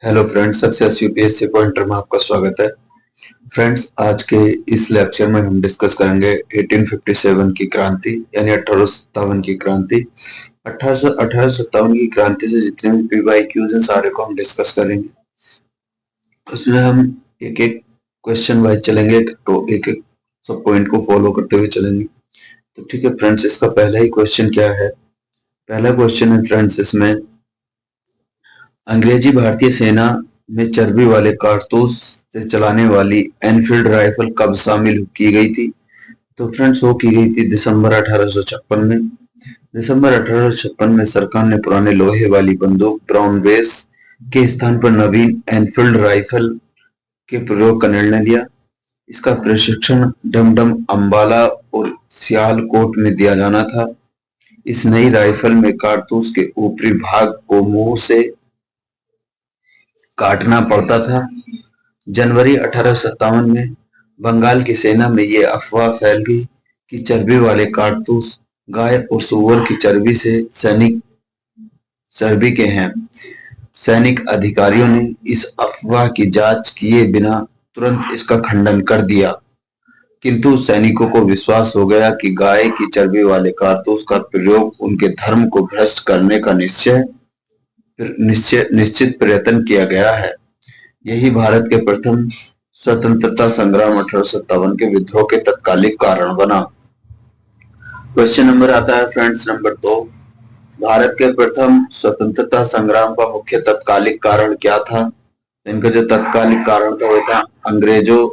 Hello friends, success UPSC pointer में आपका स्वागत है। फ्रेंड्स, आज के इस लेक्चर में हम डिस्कस करेंगे 1857 की क्रांति यानी 1857 की क्रांति। 1857 की क्रांति से जितने भी पीवाईक्यूज हैं सारे को हम डिस्कस करेंगे। उसमें हम एक एक क्वेश्चन वाइज चलेंगे, एक एक सब पॉइंट को फॉलो करते हुए चलेंगे। तो ठीक है फ्रेंड्स, इसका पहला ही क्वेश्चन क्या है? पहला क्वेश्चन है फ्रेंड्स इसमें, अंग्रेजी भारतीय सेना में चर्बी वाले कारतूस से चलाने वाली एनफील्ड राइफल कब शामिल की गई थी? तो फ्रेंड्स वो की गई थी दिसंबर 1856 में। दिसंबर 1856 में सरकार ने पुराने लोहे वाली बंदूक ब्राउन बेस के स्थान पर नवीन एनफील्ड राइफल के प्रयोग का निर्णय लिया। इसका प्रशिक्षण डमडम, अंबाला और सियालकोट में दिया जाना था। इस नई राइफल में कारतूस के ऊपरी भाग को मुंह से काटना पड़ता था। जनवरी 1857 में बंगाल की सेना में ये अफवाह फैल गई कि चर्बी वाले कारतूस गाय और सूअर की चर्बी से सैनिक चर्बी के हैं। सैनिक अधिकारियों ने इस अफवाह की जांच किए बिना तुरंत इसका खंडन कर दिया, किंतु सैनिकों को विश्वास हो गया कि गाय की चर्बी वाले कारतूस का प्रयोग उनके धर्म को भ्रष्ट करने का निश्चित प्रयत्न किया गया है। यही भारत के प्रथम स्वतंत्रता संग्राम 1857 के विद्रोह के तत्कालिक कारण बना। क्वेश्चन नंबर आता है फ्रेंड्स नंबर 2, भारत के प्रथम स्वतंत्रता संग्राम का मुख्य तत्कालिक कारण क्या था? इनका जो तत्कालिक कारण था वो था अंग्रेजों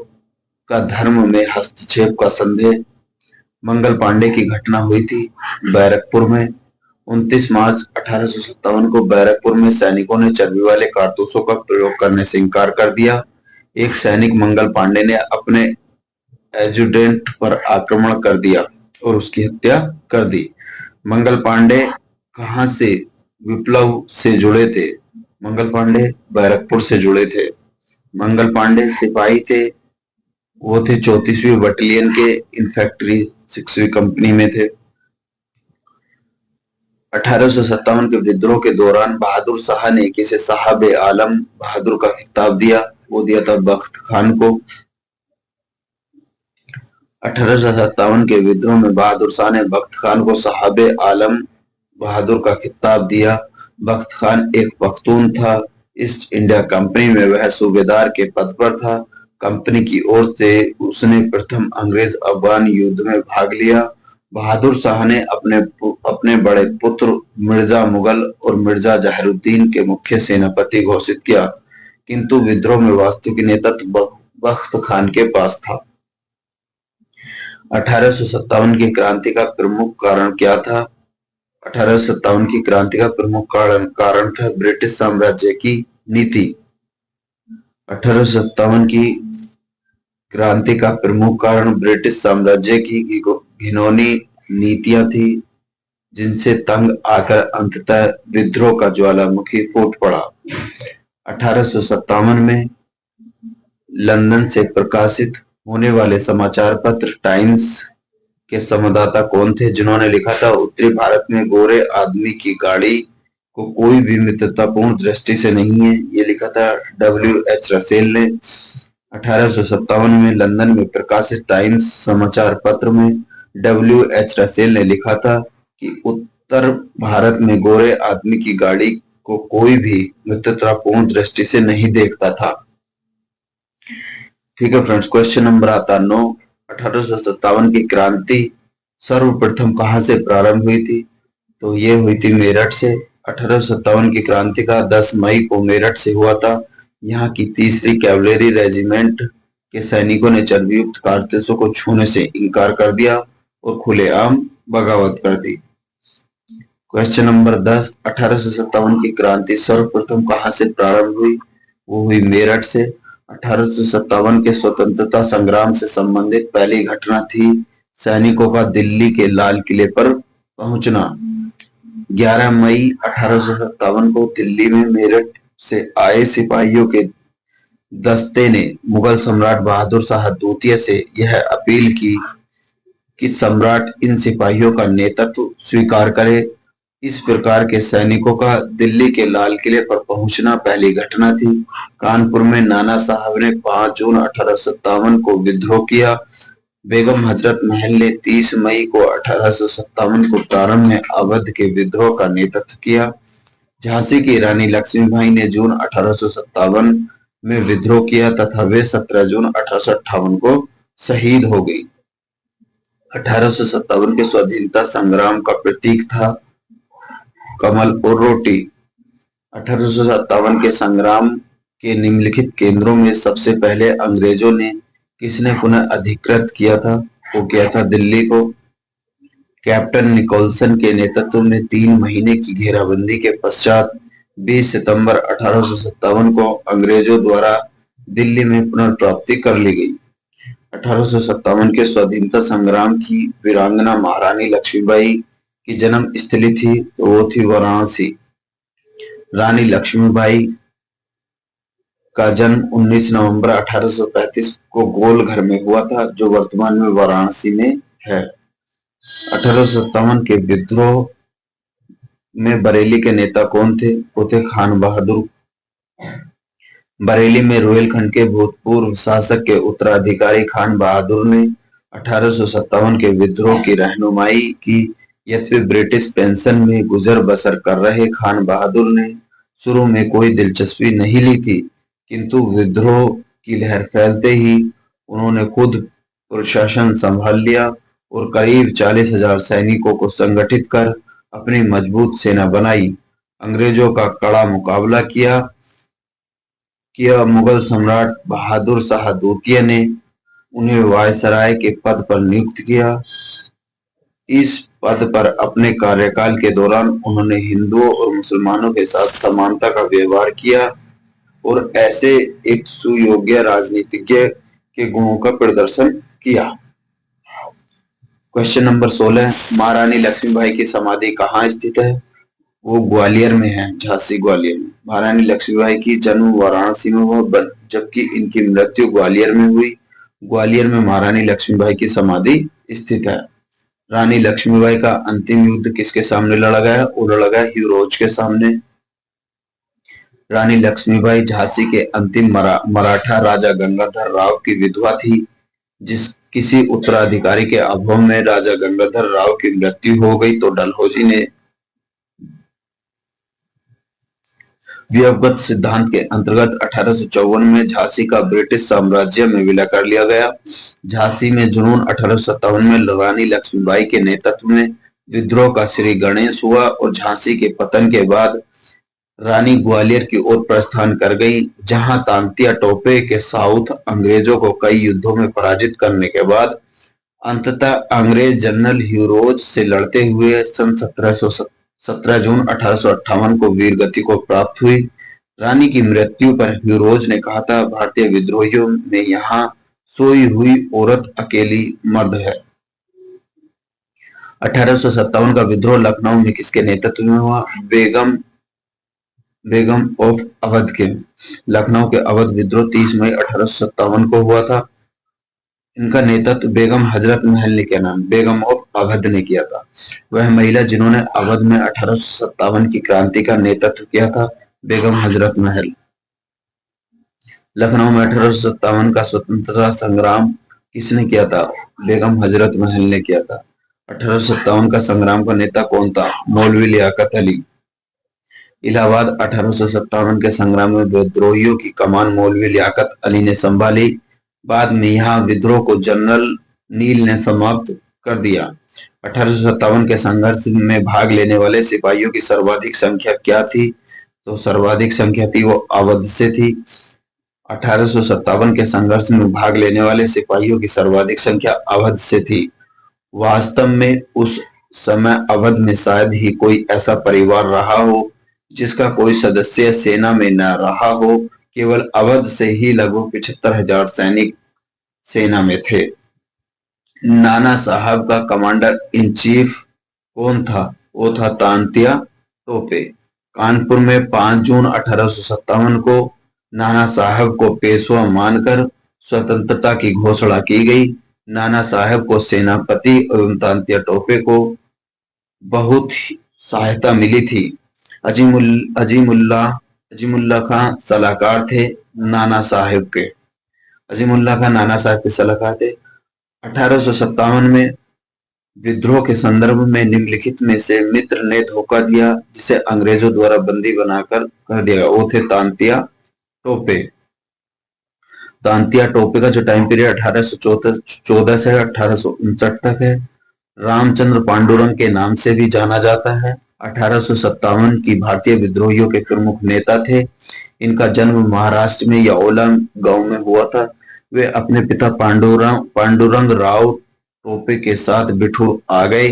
का धर्म में हस्तक्षेप का संदेह। मंगल पांडे की घटना हुई थी बैरकपुर में। 29 मार्च 1857 को बैरकपुर में सैनिकों ने चर्बी वाले कारतूसों का प्रयोग करने से इनकार कर दिया। एक सैनिक मंगल पांडे ने अपने एजुटेंट पर आक्रमण कर दिया और उसकी हत्या कर दी। मंगल पांडे कहां से विप्लव से जुड़े थे? मंगल पांडे बैरकपुर से जुड़े थे। मंगल पांडे सिपाही थे, वो थे 34वीं बटालियन के इन्फैंट्री 6वीं कंपनी में थे। 1857 के विद्रोह के दौरान बहादुर शाह ने किसे साहब आलम बहादुर का खिताब दिया? वो दिया था बख्त खान को। 1857 के विद्रोह में बहादुर शाह ने बख्त खान को साहब आलम बहादुर का खिताब दिया। बख्त खान एक पख्तून था। ईस्ट इंडिया कंपनी में वह सूबेदार के पद पर था। कंपनी की ओर से उसने प्रथम अंग्रेज अफगान युद्ध में भाग लिया। बहादुर शाह ने अपने बड़े पुत्र मिर्जा मुगल और मिर्जा जहरुद्दीन के मुख्य सेनापति घोषित किया, किंतु विद्रोह में वास्तविक नेतृत्व बख्त खान के पास था। 1857 की क्रांति का प्रमुख कारण क्या था? 1857 की क्रांति का प्रमुख कारण था ब्रिटिश साम्राज्य की नीति। 1857 की क्रांति का प्रमुख कारण ब्रिटिश साम्राज्य की घिनौनी नीतियां थी, जिनसे तंग आकर अंततः विद्रोह का ज्वालामुखी फूट पड़ा। 1857 में लंदन से प्रकाशित होने वाले समाचार पत्र टाइम्स के संवाददाता कौन थे, जिन्होंने लिखा था उत्तरी भारत में गोरे आदमी की गाड़ी को कोई भी मित्रतापूर्ण दृष्टि से नहीं है? ये लिखा था W.H. रसेल ने। 1857 में लंदन में प्रकाशित टाइम्स समाचार पत्र में W.H. रसेल ने लिखा था कि उत्तर भारत में गोरे आदमी की गाड़ी को कोई भी मित्रतापूर्ण दृष्टि से नहीं देखता था। ठीक है फ्रेंड्स, क्वेश्चन नंबर आता 9, 1857 की क्रांति सर्वप्रथम कहां से प्रारंभ हुई थी? तो ये हुई थी मेरठ से। 1857 की क्रांति का 10 मई को मेरठ से हुआ था। यहाँ की 3री कैवलरी रेजिमेंट के सैनिकों ने चर्बीयुक्त कारतूसों को छूने से इनकार कर दिया और खुलेआम बगावत कर दी। क्वेश्चन नंबर 10, 1857 की क्रांति सर्वप्रथम कहां से प्रारंभ हुई? वो हुई मेरठ से। 1857 के स्वतंत्रता संग्राम से संबंधित पहली घटना थी सैनिकों का दिल्ली के लाल किले पर पहुंचना। 11 मई 1857 को दिल्ली में मेरठ से आए सिपाहियों के दस्ते ने मुगल सम्राट बहादुर शाह द्वितीय से यह अपील की कि सम्राट इन सिपाहियों का नेतृत्व स्वीकार करे इस प्रकार के सैनिकों का दिल्ली के लाल किले पर पहुंचना पहली घटना थी। कानपुर में नाना साहब ने 5 जून 1857 को विद्रोह किया। बेगम हजरत महल ने 30 मई को 1857 को प्रारंभ में अवध के विद्रोह का नेतृत्व किया। झांसी की रानी लक्ष्मीबाई ने जून 1857 में विद्रोह किया तथा वे 17 जून 1858 को शहीद हो गई। 1857 के स्वाधीनता संग्राम का प्रतीक था कमल और रोटी। 1857 के संग्राम के निम्नलिखित केंद्रों में सबसे पहले अंग्रेजों ने किसने पुनः अधिकृत किया था? वो किया था दिल्ली को। कैप्टन निकोलसन के नेतृत्व में 3 महीने की घेराबंदी के पश्चात 20 सितंबर 1857 को अंग्रेजों द्वारा दिल्ली में पुनर्प्राप्ति कर ली गई। 1857 के स्वाधीनता संग्राम की वीरांगना महारानी लक्ष्मीबाई की जन्म स्थली थी तो वो थी वाराणसी। रानी लक्ष्मीबाई का जन्म 19 नवंबर 1835 को गोलघर में हुआ था जो वर्तमान में वाराणसी में है। 1857 के विद्रोह में बरेली के नेता कौन थे? वो थे खान बहादुर। बरेली में रुहेलखंड के भूतपूर्व शासक के उत्तराधिकारी खान बहादुर ने 1857 के विद्रोह की रहनुमाई की। यद्यपि ब्रिटिश पेंशन में गुजर बसर कर रहे खान बहादुर ने शुरू में कोई दिलचस्पी नहीं ली थी, किंतु विद्रोह की लहर फैलते ही उन्होंने खुद प्रशासन संभाल लिया और करीब 40,000 सैनिकों को संगठित कर अपनी मजबूत सेना बनाई। अंग्रेजों का कड़ा मुकाबला किया। मुगल सम्राट बहादुर शाह द्वितीय ने उन्हें वायसराय के पद पर नियुक्त किया। इस पद पर अपने कार्यकाल के दौरान उन्होंने हिंदुओं और मुसलमानों के साथ समानता का व्यवहार किया और ऐसे एक सुयोग्य राजनीतिज्ञ के गुणों का प्रदर्शन किया। क्वेश्चन नंबर 16, महारानी लक्ष्मीबाई की समाधि कहाँ स्थित है? वो ग्वालियर में है, झांसी ग्वालियर में। महारानी लक्ष्मीबाई की जन्म वाराणसी में हुआ जबकि इनकी मृत्यु ग्वालियर में हुई। ग्वालियर में महारानी लक्ष्मीबाई की समाधि स्थित है। रानी लक्ष्मीबाई का अंतिम युद्ध किसके सामने लड़ा गया? वो लड़ा गया ह्यूरोज के सामने। रानी लक्ष्मीबाई झांसी के अंतिम मराठा राजा गंगाधर राव की विधवा थी। किसी उत्तराधिकारी के अभाव में राजा गंगाधर राव की मृत्यु हो गई तो डलहौजी ने व्यूहगत सिद्धांत के अंतर्गत 1854 में झांसी का ब्रिटिश साम्राज्य में विलय कर लिया गया। झांसी में जुनून 1857 में रानी लक्ष्मीबाई के नेतृत्व में विद्रोह का श्री गणेश हुआ और झांसी के पतन के बाद रानी ग्वालियर की ओर प्रस्थान कर गई, जहां तांतिया टोपे के साउथ अंग्रेजों को कई युद्धों में पराजित करने के बाद अंततः अंग्रेज जनरल ह्यूरोज से लड़ते हुए सन 17 जून 1858 को वीर गति को प्राप्त हुई। रानी की मृत्यु पर ह्यूरोज ने कहा था, भारतीय विद्रोहियों में यहाँ सोई हुई औरत अकेली मर्द है। 1857 का विद्रोह लखनऊ में किसके नेतृत्व में हुआ? बेगम ऑफ अवध के। लखनऊ के अवध विद्रोह 30 मई 1857 को हुआ था। इनका नेतृत्व बेगम हजरत महल ने किया। नाम बेगम ऑफ अवध ने किया था। वह महिला जिन्होंने अवध में 1857 की क्रांति का नेतृत्व किया था, बेगम हजरत महल। लखनऊ में 1857 का स्वतंत्रता संग्राम किसने किया था? बेगम हजरत महल ने किया था। 1857 का संग्राम का नेता कौन था? मौलवी लियाकत अली। इलाहाबाद 1857 के संग्राम में विद्रोहियों की कमान मौलवी लियाकत अली ने संभाली। बाद में यहाँ विद्रोह को जनरल नील ने समाप्त कर दिया। 1857 के संघर्ष में भाग लेने वाले सिपाहियों की सर्वाधिक संख्या क्या थी? तो सर्वाधिक संख्या थी वो अवध से थी। 1857 के संघर्ष में भाग लेने वाले सिपाहियों की सर्वाधिक संख्या अवध से थी। वास्तव में उस समय अवध में शायद ही कोई ऐसा परिवार रहा हो जिसका कोई सदस्य सेना में न रहा हो। केवल अवध से ही लगभग 75,000 सैनिक सेना में थे। नाना साहब का कमांडर इन चीफ कौन था? वो था तांतिया टोपे। कानपुर में 5 जून 1857 को नाना साहब को पेशवा मानकर स्वतंत्रता की घोषणा की गई। नाना साहब को सेनापति एवं तांतिया टोपे को बहुत सहायता मिली थी। अजीमुल्ला खां सलाहकार थे नाना साहेब के। अजीमुल्ला खां नाना साहब के सलाहकार थे। 1857 में विद्रोह के संदर्भ में निम्नलिखित में से मित्र ने धोखा दिया जिसे अंग्रेजों द्वारा बंदी बनाकर कर दिया। वो थे तांतिया टोपे। तांतिया टोपे का जो टाइम पीरियड 1814 से 1859 तक है। रामचंद्र पांडुरंग के नाम से भी जाना जाता है। 1857 की भारतीय विद्रोहियों के प्रमुख नेता थे। इनका जन्म महाराष्ट्र में याओला गांव में हुआ था। वे अपने पिता पांडुरंग राव टोपे के साथ बिठूर आ गए,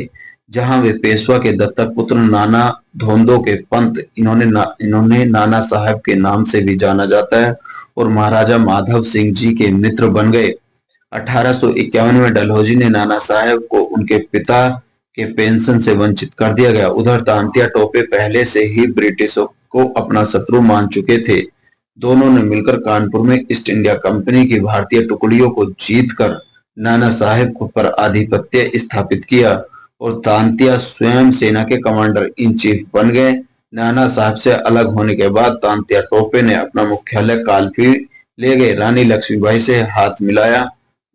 जहां वे पेशवा के दत्तक पुत्र नाना धोंदो के पंत, इन्होंने नाना साहब के नाम से भी जाना जाता है, और महाराजा माधव सिंह जी के मित्र बन गए। 1851 में डलहौजी ने नाना साहब को उनके पिता के पेंशन से वंचित कर दिया गया। उधर तांतिया टोपे पहले से ही ब्रिटिशों को अपना शत्रु मान चुके थे। दोनों ने मिलकर कानपुर में ईस्ट इंडिया कंपनी की भारतीय टुकड़ियों को जीतकर नाना साहब पर आधिपत्य स्थापित किया और तांतिया स्वयं सेना के कमांडर इन चीफ बन गए। नाना साहब से अलग होने के बाद तांतिया टोपे ने अपना मुख्यालय कालपी ले गए। रानी लक्ष्मीबाई से हाथ मिलाया।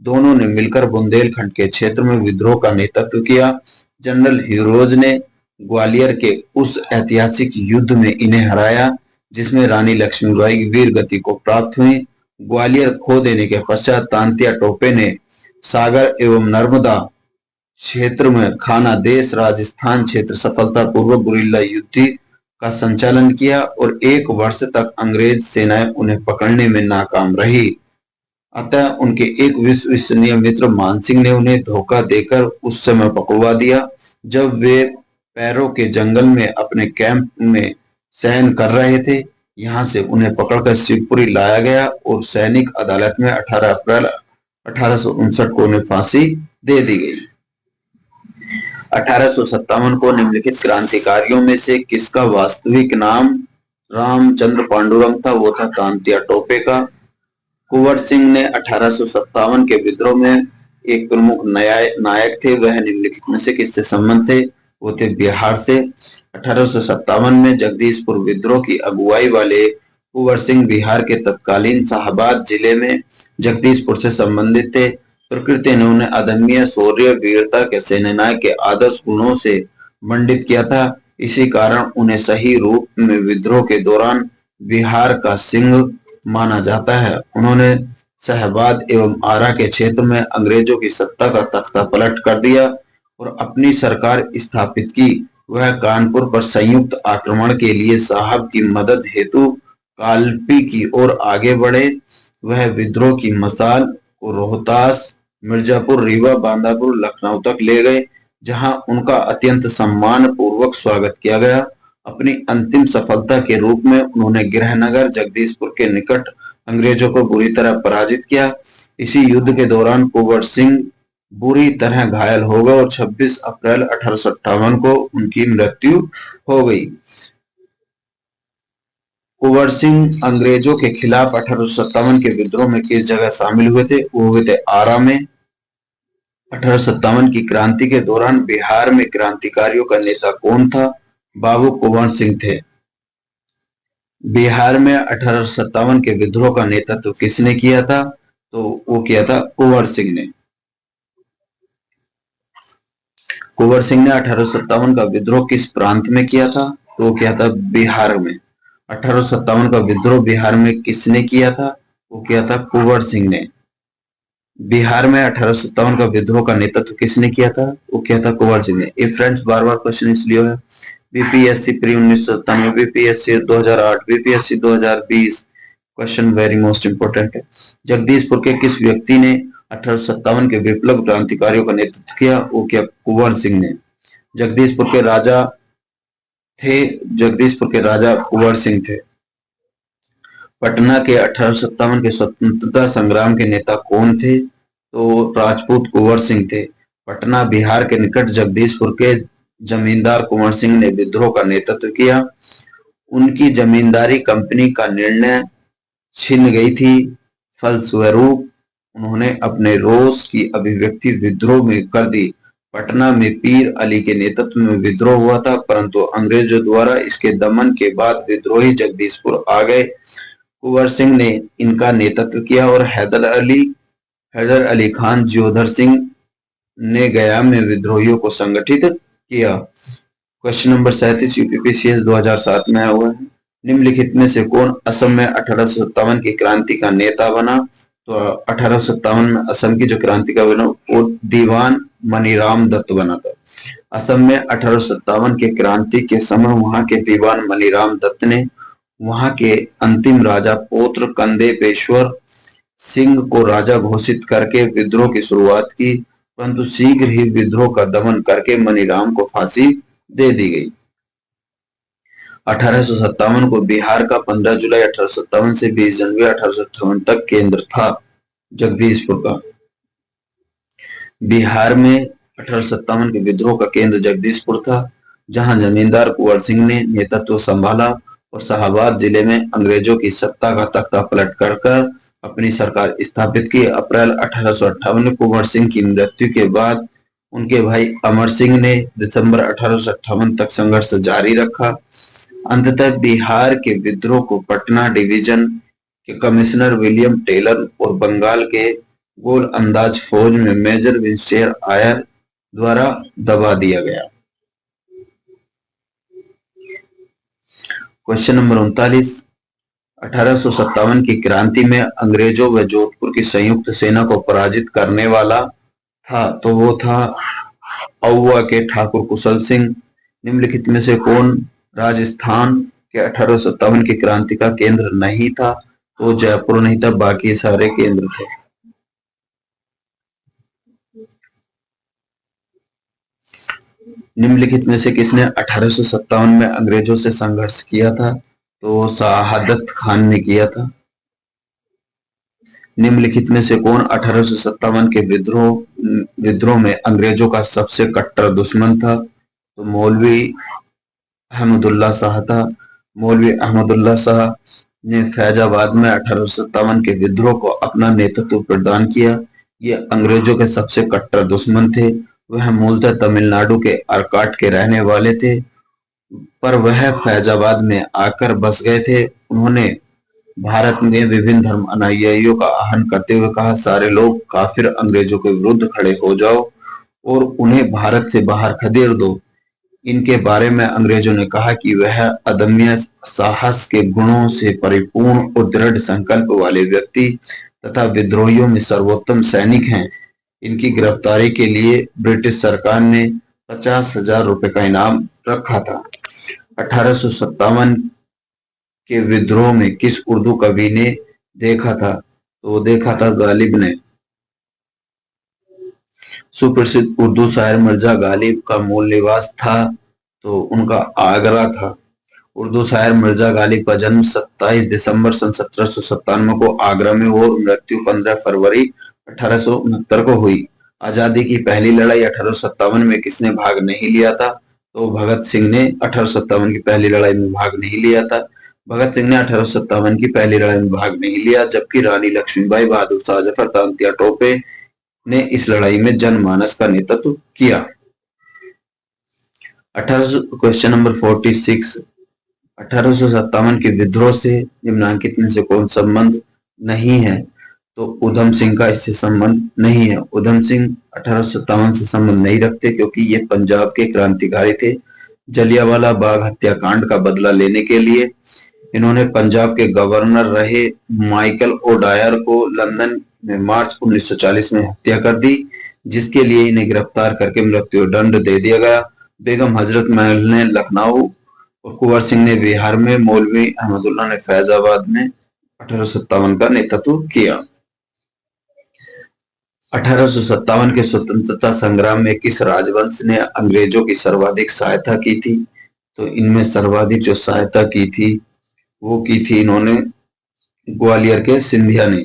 दोनों ने मिलकर बुंदेलखंड के क्षेत्र में विद्रोह का नेतृत्व किया। जनरल हीरोज ने ग्वालियर के उस ऐतिहासिक युद्ध में इन्हें हराया जिसमें रानी लक्ष्मीबाई की वीर गति को प्राप्त हुई। ग्वालियर खो देने के पश्चात तांतिया टोपे ने सागर एवं नर्मदा क्षेत्र में खाना देश राजस्थान क्षेत्र सफलतापूर्वक गुरिल्ला युद्ध का संचालन किया और 1 वर्ष तक अंग्रेज सेनाएं उन्हें पकड़ने में नाकाम रही। अतः उनके एक विश्वसनीय मित्र मानसिंह ने उन्हें धोखा देकर उस समय पकड़वा दिया जब वे पैरों के जंगल में अपने कैंप में शयन कर रहे थे। यहां से उन्हें पकड़कर शिवपुरी लाया गया और सैनिक अदालत में 18 अप्रैल 1859 को उन्हें फांसी दे दी गई। 1857 को निम्नलिखित क्रांतिकारियों में से किसका वास्तविक नाम रामचंद्र पांडुरंग था? वो था तांतिया टोपे का। कुंवर सिंह ने 1857 के विद्रोह में एक प्रमुख नायक थे। वह निम्नलिखित में से किससे संबंध थे? वो थे बिहार से। 1857 में जगदीशपुर विद्रोह की अगुवाई वाले कुंवर सिंह बिहार के तत्कालीन शाहबाद जिले में जगदीशपुर से संबंधित थे। प्रकृति ने उन्हें अदम्य शौर्य वीरता के सेनानायक के आदर्श गुणों से मंडित किया था। इसी कारण उन्हें सही रूप में विद्रोह के दौरान बिहार का सिंह माना जाता है। उन्होंने शाहबाद एवं आरा के क्षेत्र में अंग्रेजों की सत्ता का तख्ता पलट कर दिया और अपनी सरकार स्थापित की। वह कानपुर पर संयुक्त आक्रमण के लिए साहब की मदद हेतु कालपी की ओर आगे बढ़े। वह विद्रोह की मसाल को रोहतास, मिर्जापुर, रीवा, बांदापुर, लखनऊ तक ले गए, जहां उनका अत्यंत सम्मान पूर्वक स्वागत किया गया। अपनी अंतिम सफलता के रूप में उन्होंने गृहनगर जगदीशपुर के निकट अंग्रेजों को बुरी तरह पराजित किया। इसी युद्ध के दौरान कुंवर सिंह बुरी तरह घायल हो गए और 26 अप्रैल 1858 को उनकी मृत्यु हो गई। कुंवर सिंह अंग्रेजों के खिलाफ 1857 के विद्रोह में किस जगह शामिल हुए थे? वो हुए थे आरा में। 1857 की क्रांति के दौरान बिहार में क्रांतिकारियों का नेता कौन था? बाबू कुंवर सिंह थे। बिहार में 1857 के विद्रोह का नेतृत्व किसने किया था? तो वो किया था कुंवर सिंह ने। कुंवर सिंह ने 1857 का विद्रोह किस प्रांत में किया था? तो वो किया था बिहार में। 1857 का विद्रोह बिहार में किसने किया था? वो किया था कुंवर सिंह ने। बिहार में 1857 का विद्रोह का नेतृत्व किसने किया था? वो किया था कुंवर सिंह ने। ये फ्रेंड्स बार बार क्वेश्चन इसलिए है, BPSC pre 1997, BPSC 2008, BPSC 2020 question very most important है। जगदीशपुर के किस व्यक्ति ने 1857 के विप्लव क्रांतिकारियों का नेतृत्व किया? वो किया कुंवर सिंह ने। जगदीशपुर के राजा कुंवर सिंह थे। पटना के 1857 के स्वतंत्रता संग्राम के नेता कौन थे? तो राजपूत कुंवर सिंह थे। पटना बिहार के निकट जगदीशपुर के जमींदार कुंवर सिंह ने विद्रोह का नेतृत्व किया। उनकी जमींदारी कंपनी का निर्णय छिन गई थी। फलस्वरूप उन्होंने अपने रोष की अभिव्यक्ति विद्रोह में कर दी। पटना में पीर अली के नेतृत्व में विद्रोह हुआ था, परंतु अंग्रेजों द्वारा इसके दमन के बाद विद्रोही जगदीशपुर आ गए। कुंवर सिंह ने इनका नेतृत्व किया और हैदर अली खान जोधर सिंह ने गया में विद्रोहियों को संगठित किया। क्वेश्चन नंबर 37 यूपीपीसीएस 2007 में आया हुआ है। निम्नलिखित में से कौन असम में 1857 की क्रांति का नेता बना? तो 1857 में असम की जो क्रांति का बना वो दीवान मनीराम दत्त बना था। असम में 1857 के क्रांति के समय वहां के दीवान मनीराम दत्त ने वहां के अंतिम राजा पौत्र कंदेपेश्वर सिंह को राजा घोषित करके विद्रोह की शुरुआत की, परंतु शीघ्र ही विद्रोह का दमन करके मनीराम को फांसी दे दी गई। 1857 को बिहार का 15 जुलाई 1857 से 20 जनवरी 1858 तक केंद्र था जगदीशपुर का। बिहार में 1857 के विद्रोह का केंद्र जगदीशपुर था, जहां जमींदार कुंवर सिंह ने नेतृत्व संभाला और शाहाबाद जिले में अंग्रेजों की सत्ता का तख्ता पलट कर अपनी सरकार स्थापित की। अप्रैल 1858 में कुंवर सिंह की मृत्यु के बाद उनके भाई अमर सिंह ने दिसंबर 1858 तक संघर्ष जारी रखा। अंततः बिहार के विद्रोह को पटना डिवीजन के कमिश्नर विलियम टेलर और बंगाल के गोल अंदाज फौज में मेजर विंस्टेयर आयर द्वारा दबा दिया गया। क्वेश्चन नंबर 39 1857 की क्रांति में अंग्रेजों व जोधपुर की संयुक्त सेना को पराजित करने वाला था, तो वो था औवा के ठाकुर कुशल सिंह। निम्नलिखित में से कौन राजस्थान के 1857 की क्रांति का केंद्र नहीं था? तो जयपुर नहीं था, बाकी सारे केंद्र थे। निम्नलिखित में से किसने 1857 में अंग्रेजों से संघर्ष किया था? तो शहादत खान ने किया था। निम्नलिखित में से कौन 1857 के विद्रोह में अंग्रेजों का सबसे कट्टर दुश्मन था? तो मौलवी अहमदुल्ला शाह था। मौलवी अहमदुल्ला शाह ने फैजाबाद में 1857 के विद्रोह को अपना नेतृत्व प्रदान किया। ये अंग्रेजों के सबसे कट्टर दुश्मन थे। वह मूलतः तमिलनाडु के आरकाट के रहने वाले थे, पर वह फैजाबाद में आकर बस गए थे। उन्होंने भारत में विभिन्न धर्म अनुयायियों का आह्वान करते हुए कहा, सारे लोग काफिर अंग्रेजों के विरुद्ध खड़े हो जाओ और उन्हें भारत से बाहर खदेड़ दो। इनके बारे में अंग्रेजों ने कहा कि वह अदम्य साहस के गुणों से परिपूर्ण और दृढ़ संकल्प वाले व्यक्ति तथा विद्रोहियों में सर्वोत्तम सैनिक हैं। इनकी गिरफ्तारी के लिए ब्रिटिश सरकार ने 50,000 रुपए का इनाम रखा था। 1857 के विद्रोह में किस उर्दू कवि ने देखा था? तो देखा था गालिब ने। सुप्रसिद्ध उर्दू शायर मिर्जा गालिब का मूल निवास था तो उनका आगरा था। उर्दू शायर मिर्जा गालिब का जन्म 27 दिसंबर सन 1797 को आगरा में हुआ और मृत्यु 15 फरवरी 1869 को हुई। आजादी की पहली लड़ाई 1857 में किसने भाग नहीं लिया था? तो भगत सिंह ने 1857 की पहली लड़ाई में भाग नहीं लिया था। भगत सिंह ने 1857 की पहली लड़ाई में भाग नहीं लिया, जबकि रानी लक्ष्मीबाई, बहादुर शाह जफर, तांत्या टोपे ने इस लड़ाई में जनमानस का नेतृत्व किया। क्वेश्चन नंबर 46 1857 के विद्रोह से निम्नलिखित में से कौन संबंध नहीं है? तो उधम सिंह का इससे संबंध नहीं है। उधम सिंह 1857 से संबंध नहीं रखते क्योंकि ये पंजाब के क्रांतिकारी थे। जलियांवाला बाग हत्याकांड का बदला लेने के लिए इन्होंने पंजाब के गवर्नर रहे माइकल ओडायर को लंदन में मार्च 1940 में हत्या कर दी, जिसके लिए इन्हें गिरफ्तार करके मृत्युदंड दे दिया गया। बेगम हजरत महल ने लखनऊ और कुंवर सिंह ने बिहार में, मौलवी अहमदुल्ला ने फैजाबाद में 1857 का नेतृत्व किया। 1857 के स्वतंत्रता संग्राम में किस राजवंश ने अंग्रेजों की सर्वाधिक सहायता की थी? तो इनमें सर्वाधिक जो सहायता की थी वो की थी इन्होंने ग्वालियर के सिंधिया ने।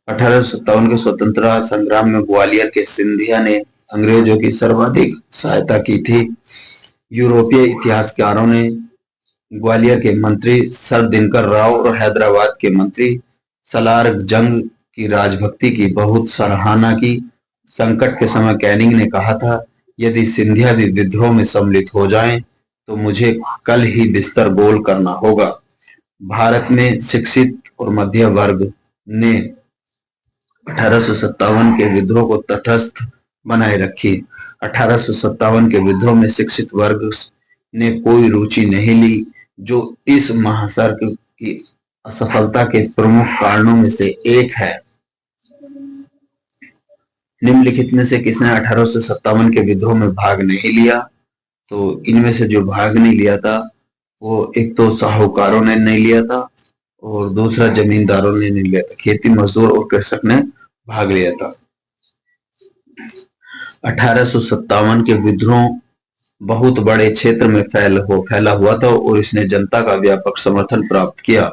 अठारह के स्वतंत्रता संग्राम में ग्वालियर के सिंधिया ने अंग्रेजों की सर्वाधिक सहायता की थी। यूरोपीय इतिहासकारों ने ग्वालियर के मंत्री सर दिनकर राव और हैदराबाद के मंत्री सलार जंग की राजभक्ति की बहुत सराहना की। संकट के समय कैनिंग ने कहा था, यदि सिंधिया भी विद्रोह में सम्मिलित हो जाएं, तो मुझे कल ही बिस्तर गोल करना होगा। भारत में शिक्षित और मध्य वर्ग ने 1857 के विद्रोह को तटस्थ बनाए रखी। 1857 के विद्रोह में शिक्षित वर्ग ने कोई रुचि नहीं ली, जो इस महासर्ग की असफलता के प्रमुख कारणों में से एक है। निम्नलिखित में से किसने 1857 के विद्रोह में भाग नहीं लिया? तो इनमें से जो भाग नहीं लिया था वो एक तो साहूकारों ने नहीं लिया था और दूसरा जमींदारों ने नहीं लिया था। खेती मजदूर और कृषक ने भाग लिया था। 1857 के विद्रोह बहुत बड़े क्षेत्र में फैला हुआ था और इसने जनता का व्यापक समर्थन प्राप्त किया।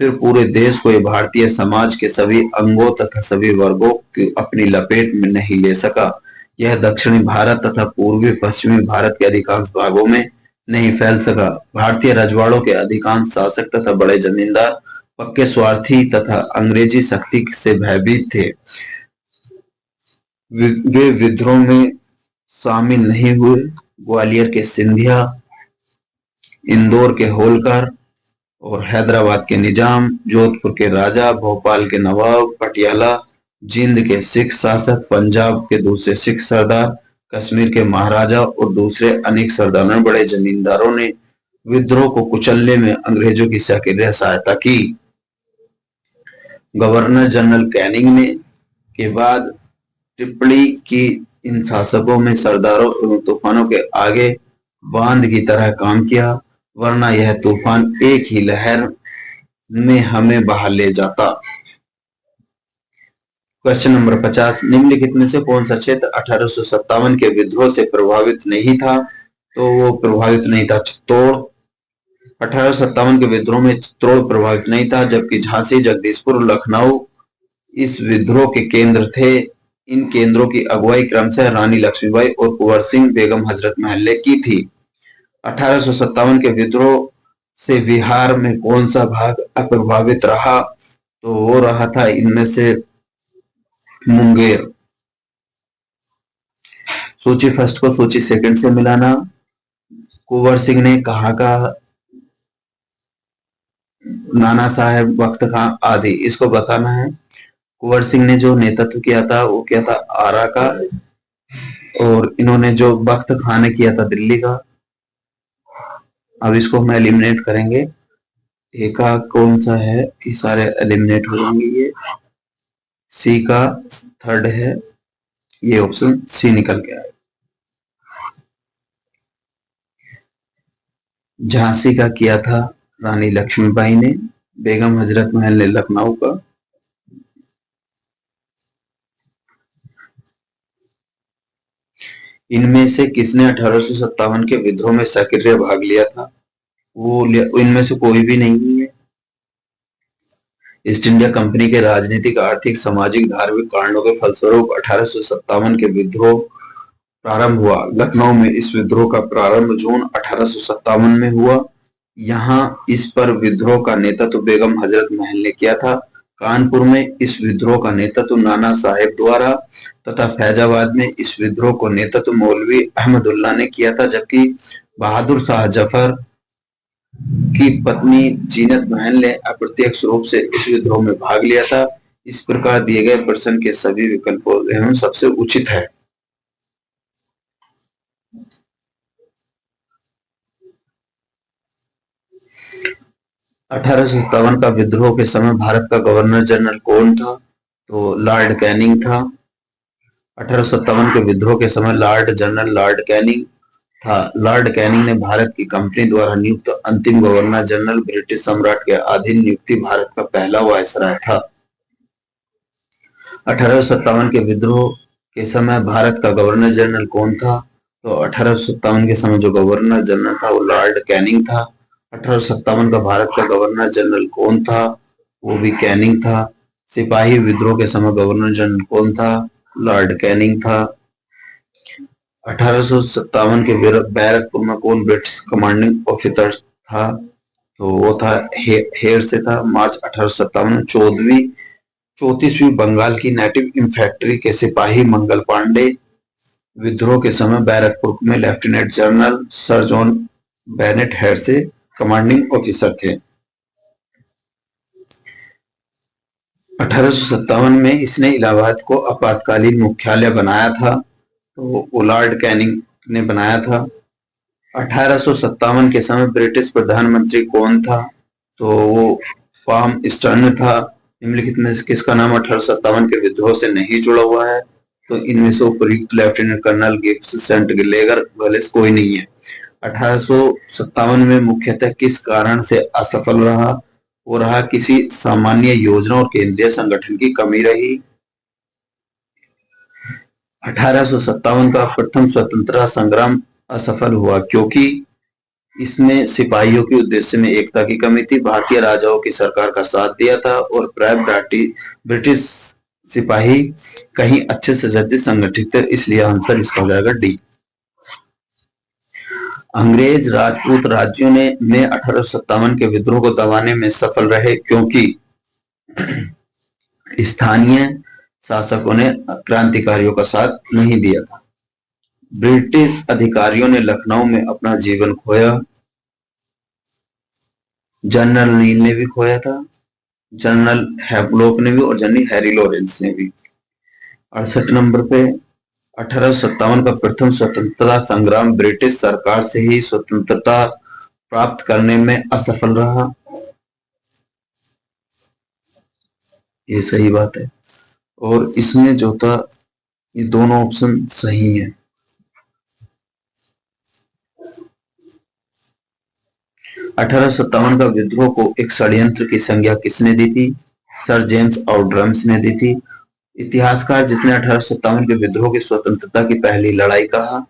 फिर पूरे देश को भारतीय समाज के सभी अंगों तथा सभी वर्गों की अपनी लपेट में नहीं ले सका। यह दक्षिणी भारत तथा पूर्वी पश्चिमी भारत के अधिकांश भागों में नहीं फैल सका। भारतीय रजवाड़ों के अधिकांश शासक तथा बड़े जमींदार पक्के स्वार्थी तथा अंग्रेजी शक्ति से भयभीत थे। वे विद्रोह में शामिल नहीं हुए। ग्वालियर के सिंधिया, इंदौर के होलकर और हैदराबाद के निजाम, जोधपुर के राजा, भोपाल के नवाब, पटियाला, जिंद के सिख शासक, पंजाब के दूसरे सिख सरदार, कश्मीर के महाराजा और दूसरे अनेक सरदारों, बड़े जमींदारों ने विद्रोह को कुचलने में अंग्रेजों की सक्रिय सहायता की। गवर्नर जनरल कैनिंग ने के बाद टिप्पणी की, इन शासकों में सरदारों और तूफानों के आगे बांध की तरह काम किया, वरना यह तूफान एक ही लहर में हमें बहा ले जाता। क्वेश्चन नंबर 50, निम्नलिखित में से कौन सा क्षेत्र 1857 के विद्रोह से प्रभावित नहीं था? तो वो प्रभावित नहीं था चित्तौड़। 1857 के विद्रोह में चित्तौड़ प्रभावित नहीं था, जबकि झांसी, जगदीशपुर, लखनऊ इस विद्रोह के केंद्र थे। इन केंद्रों की अगुवाई क्रमशः रानी लक्ष्मीबाई और कुंवर सिंह बेगम हजरत महल ने की थी। 1857 के विद्रोह से बिहार में कौन सा भाग अप्रभावित रहा? तो वो रहा था इनमें से मुंगेर। सूची फर्स्ट को सूची सेकंड से मिलाना। कुंवर सिंह ने कहा का, नाना साहेब, वक्त खां आदि, इसको बताना है। कुंवर सिंह ने जो नेतृत्व किया था वो किया था आरा का, और इन्होंने जो बख्त खां ने किया था दिल्ली का। अब इसको हम एलिमिनेट करेंगे। ए का कौन सा है? ये सारे एलिमिनेट हो जाएंगे। ये सी का थर्ड है, ये ऑप्शन सी निकल के आए। झांसी का किया था रानी लक्ष्मीबाई ने, बेगम हजरत महल ने लखनऊ का। इनमें से किसने 1857 के विद्रोह में सक्रिय भाग लिया था? वो इनमें से कोई भी नहीं है। ईस्ट इंडिया कंपनी के राजनीतिक, आर्थिक, सामाजिक, धार्मिक कारणों के फलस्वरूप 1857 के विद्रोह प्रारंभ हुआ। लखनऊ में इस विद्रोह का प्रारंभ जून 1857 में हुआ। यहाँ इस पर विद्रोह का नेतृत्व बेगम हजरत महल ने किया था। कानपुर में इस विद्रोह का नेतृत्व नाना साहेब द्वारा तथा फैजाबाद में इस विद्रोह को नेतृत्व मौलवी अहमदुल्ला ने किया था, जबकि बहादुर शाह जफर की पत्नी जीनत महल ने अप्रत्यक्ष रूप से इस विद्रोह में भाग लिया था। इस प्रकार दिए गए प्रश्न के सभी विकल्पों में सबसे उचित है। अठारह सौ सत्तावन का विद्रोह के समय भारत का गवर्नर जनरल कौन था? तो लॉर्ड कैनिंग था। 1857 के विद्रोह के समय लॉर्ड जनरल लॉर्ड कैनिंग था। लॉर्ड कैनिंग ने भारत की कंपनी द्वारा नियुक्त अंतिम गवर्नर जनरल, ब्रिटिश सम्राट के अधीन नियुक्ति, भारत का पहला वायसराय था। 1857 के विद्रोह के समय भारत का गवर्नर जनरल कौन था? तो 1857 के समय जो गवर्नर जनरल था वो लॉर्ड कैनिंग था। 1857 का भारत का गवर्नर जनरल कौन था? वो भी कैनिंग था। सिपाही विद्रोह के समय गवर्नर जनरल कौन था? लॉर्ड कैनिंग था। 1857 के बैरकपुर में कौन ब्रिटिश कमांडिंग ऑफिसर था? तो वो था हेयर से था। मार्च 1857 में 14वीं 34वीं बंगाल की नेटिव इन्फैंट्री के सिपाही मंगल पांडे विद्रोह के समय बैरकपुर में lieutenant general sir John Bennett head से कमांडिंग ऑफिसर थे। 1857 में इसने इलाहाबाद को आपातकालीन मुख्यालय बनाया था, तो वो लॉर्ड कैनिंग ने बनाया था। 1857 के समय ब्रिटिश प्रधानमंत्री कौन था? तो वो फार्म स्टर्न था। निम्नलिखित में किसका नाम 1857 के विद्रोह से नहीं जुड़ा हुआ है? तो इनमें से उपयुक्त lieutenant colonel Gibbs Saint Gallagher Wallace कोई नहीं है। 1857 में मुख्यतः किस कारण से असफल रहा? वो रहा किसी सामान्य योजना और केंद्रीय संगठन की कमी रही। 1857 का प्रथम स्वतंत्रता संग्राम असफल हुआ क्योंकि इसमें सिपाहियों के उद्देश्य में एकता की कमी थी, भारतीय राजाओं की सरकार का साथ दिया था और प्राय ब्रिटिश सिपाही कहीं अच्छे से ज्यादा संगठित थे, इसलिए आंसर इसका हो जाएगा डी। अंग्रेज राजपूत राज्यों ने 1857 के विद्रोह को दबाने में सफल रहे क्योंकि स्थानीय शासकों ने क्रांतिकारियों का साथ नहीं दिया था। ब्रिटिश अधिकारियों ने लखनऊ में अपना जीवन खोया। जनरल नील ने भी खोया था, जनरल हैवलॉक ने भी और जनरल हैरी लॉरेंस ने भी। 68 नंबर पे 1857 का प्रथम स्वतंत्रता संग्राम ब्रिटिश सरकार से ही स्वतंत्रता प्राप्त करने में असफल रहा। ये सही बात है और इसमें जो था ये दोनों ऑप्शन सही है। 1857 का विद्रोह को एक षड्यंत्र की संज्ञा किसने दी थी? सर जेम्स आउटरम्स ने दी थी। इतिहासकार जिसने 1857 के विद्रोह की स्वतंत्रता की पहली लड़ाई कहा,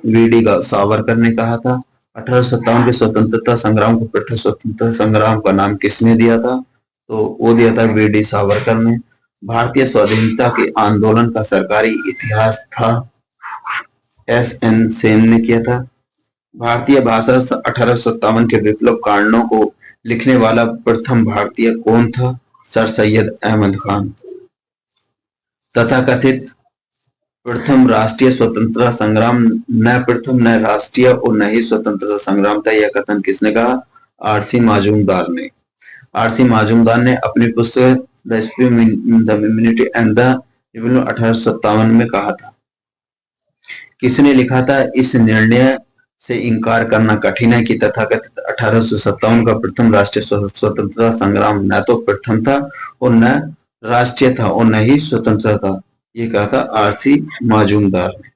वीडी सावरकर ने कहा था। 1857 के स्वतंत्रता संग्राम को प्रथम स्वतंत्रता संग्राम का नाम किसने दिया था? तो वो दिया था वीडी सावरकर ने। भारतीय स्वाधीनता के आंदोलन का सरकारी इतिहास था, एस.एन. सेन ने किया था। भारतीय भाषा 1857 के विप्लव कांडों को लिखने वाला प्रथम भारतीय कौन था? सर सैयद अहमद खान। तथाकथित प्रथम राष्ट्रीय स्वतंत्रता संग्राम न प्रथम न राष्ट्रीय और न ही स्वतंत्रता संग्राम था, यह कथन किसने कहा? आर.सी. माजुमदार ने। आर.सी. माजुमदार ने अपनी पुस्तक the immunity and the revolution 1857 में कहा था। किसने लिखा था? इस निर्णय से इनकार करना कठिन है कि तथाकथित 1857 का प्रथम राष्ट्रीय स्वतंत्रता संग्राम न तो प्रथम था और न राष्ट्रीय था और न ही स्वतंत्र था। ये कहा था आर.सी. माजुमदार ने।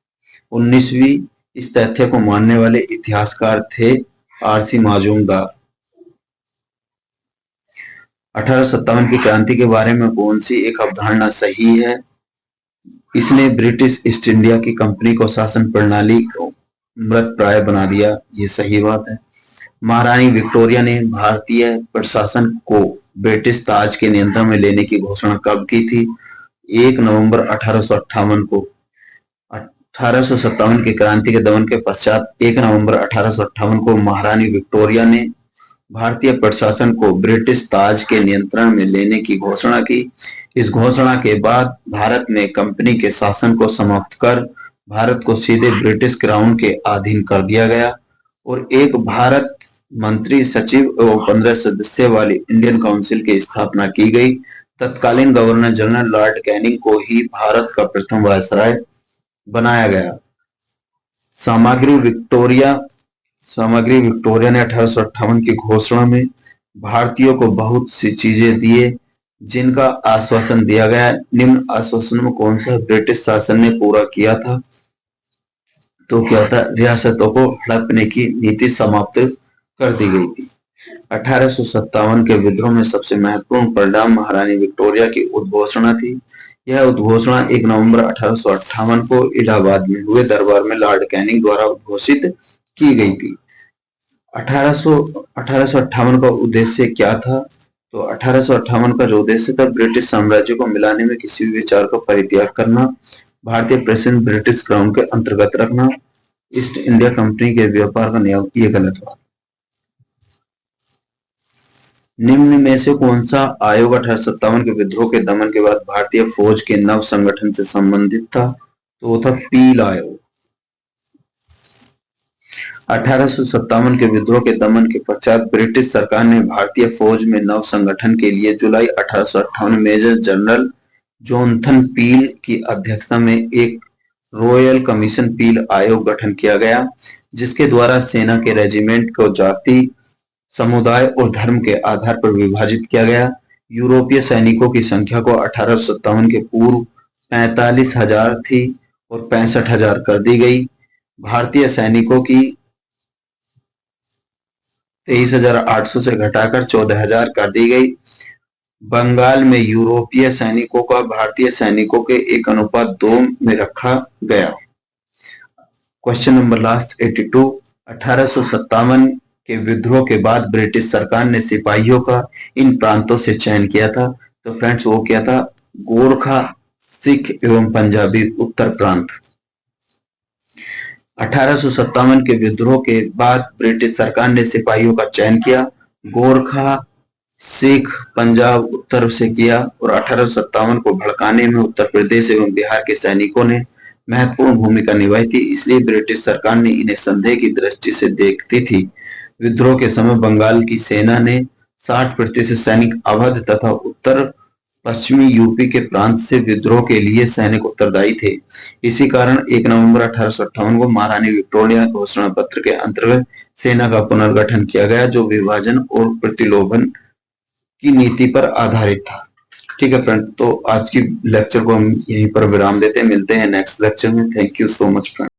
19वीं इस तथ्य को मानने वाले इतिहासकार थे आर.सी. माजुमदार। 1857 की क्रांति के बारे में कौन सी एक अवधारणा सही है? इसने ब्रिटिश ईस्ट इंडिया की कंपनी को शासन प्रणाली को मृत प्राय बना दिया, ये सही बात है। महारानी विक्टोरिया ने भारतीय प्रशासन को ब्रिटिश ताज के नियंत्रण में लेने की घोषणा कब की थी? 1 नवंबर 1858 को। 1857 की क्रांति के दमन के पश्चात 1 नवंबर 1858 को महारानी विक्टोरिया ने भारतीय प्रशासन को ब्रिटिश ताज के नियंत्रण में लेने की घोषणा की। इस घोषणा के बाद भारत में कंपनी के शासन को समाप्त कर भारत को सीधे ब्रिटिश क्राउन के अधीन कर दिया गया और एक भारत मंत्री सचिव एवं 15 सदस्य वाली इंडियन काउंसिल की स्थापना की गई। तत्कालीन गवर्नर जनरल लॉर्ड कैनिंग को ही भारत का प्रथम वायसराय बनाया गया। सामग्री विक्टोरिया ने 1858 की घोषणा में भारतीयों को बहुत सी चीजें दिए जिनका आश्वासन दिया गया। निम्न आश्वासन में कौन सा ब्रिटिश शासन ने पूरा किया था? तो क्या था? रियासतों को हड़पने की नीति समाप्त कर दी गई थी। 1857 के विद्रोह में सबसे महत्वपूर्ण परिणाम महारानी विक्टोरिया की उद्घोषणा थी। यह उद्घोषणा 1 नवंबर 1858 को इलाहाबाद में हुए दरबार में लॉर्ड कैनिंग द्वारा उद्घोषित की गई थी। 1858 का उद्देश्य क्या था? तो 1858 का जो उद्देश्य था ब्रिटिश साम्राज्य को मिलाने में किसी भी विचार का परित्याग करना, भारतीय प्रेसिडेंट ब्रिटिश क्राउन के अंतर्गत रखना, ईस्ट इंडिया कंपनी के व्यापार का नियम, ये गलत बात। निम्न में से कौन सा आयोग 1857 के विद्रोह के दमन के बाद भारतीय फौज के नव संगठन से संबंधित था? तो वो था पील आयोग। 1857 के विद्रोह के दमन के पश्चात ब्रिटिश सरकार ने भारतीय फौज में नव संगठन के लिए जुलाई 1858 में मेजर जनरल जोनाथन पील की अध्यक्षता में एक रॉयल कमीशन पील आयोग गठन किया गया, जिसके द्वारा सेना के रेजिमेंट को जाति, समुदाय और धर्म के आधार पर विभाजित किया गया। यूरोपीय सैनिकों की संख्या को 1857 के पूर्व 45,000 थी और 65,000 कर दी गई। भारतीय सैनिकों की 23,800 से घटाकर 14,000 कर दी गई। बंगाल में यूरोपीय सैनिकों का भारतीय सैनिकों के 1:2 में रखा गया। Question number last 82। 1857 के विद्रोह के बाद ब्रिटिश सरकार ने सिपाहियों का इन प्रांतों से चयन किया था। तो फ्रेंड्स वो क्या था? गोरखा, सिख एवं पंजाबी उत्तर प्रांत। 1857 के विद्रोह के बाद ब्रिटिश सरकार ने सिपाहियों का चयन किया। गोरखा, सिख, पंजाब उत्तर से किया और 1857 को भड़काने में उत्तर प्रदेश एवं बिहार के सैनिकों ने महत्वपूर्ण भूमिका निभाई थी, इसलिए ब्रिटिश सरकार ने इन्हें संदेह की दृष्टि से देखती थी। विद्रोह के समय बंगाल की सेना ने 60% सैनिक अवध तथा उत्तर पश्चिमी यूपी के प्रांत से विद्रोह के लिए सैनिक उत्तरदायी थे। इसी कारण 1 नवंबर 1858 को महारानी विक्टोरिया घोषणा पत्र के अंतर्गत सेना का पुनर्गठन किया गया, जो विभाजन और प्रतिलोभन की नीति पर आधारित था। ठीक है फ्रेंड, तो आज की लेक्चर को हम यहीं पर विराम देते हैं। मिलते हैं नेक्स्ट लेक्चर में। Thank you so much friend.